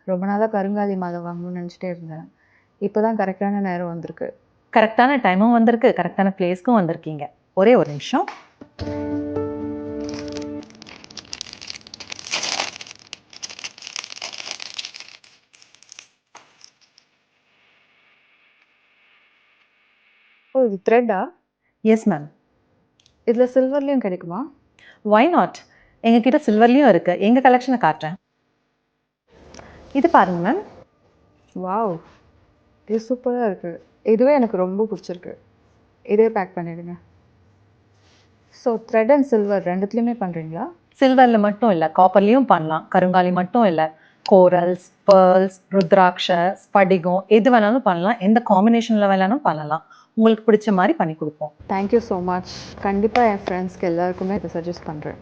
ரொம்ப நாளாக கருங்காலி மாலை வாங்கணும்னு நினச்சிட்டே இருந்தேன். இப்போ தான் கரெக்டான நேரம் வந்திருக்கு. கரெக்டான டைமும் வந்திருக்கு, கரெக்டான பிளேஸ்க்கும் வந்திருக்கீங்க. ஒரே ஒரு நிமிஷம். ஓ, இது த்ரெட்டா? Yes ma'am. இதில் சில்வர்லேயும் கிடைக்குமா? Why not? எங்ககிட்ட சில்வர்லேயும் இருக்குது. எங்கள் கலெக்ஷனை காட்டுறேன். இது பாருங்க மேம். வாவ், இது சூப்பராக இருக்குது. இதுவே எனக்கு ரொம்ப பிடிச்சிருக்கு. இதே பேக் பண்ணிடுங்க. ஸோ த்ரெட் அண்ட் சில்வர் ரெண்டுத்துலேயுமே பண்ணுறீங்களா? சில்வரில் மட்டும் இல்லை, காப்பர்லேயும் பண்ணலாம். கருங்காலி மட்டும் இல்லை, கோரல்ஸ், பேர்ல்ஸ், ருத்ராட்ச, ஸ்படிகம் எது வேணாலும் பண்ணலாம். எந்த காம்பினேஷனில் வேணாலும் பண்ணலாம். உங்களுக்கு பிடிச்ச மாதிரி பண்ணி கொடுப்போம். Thank you so much. கண்டிப்பாக என் ஃப்ரெண்ட்ஸ்க்கு எல்லாருக்குமே இதை சஜஸ்ட் பண்ணுறேன்.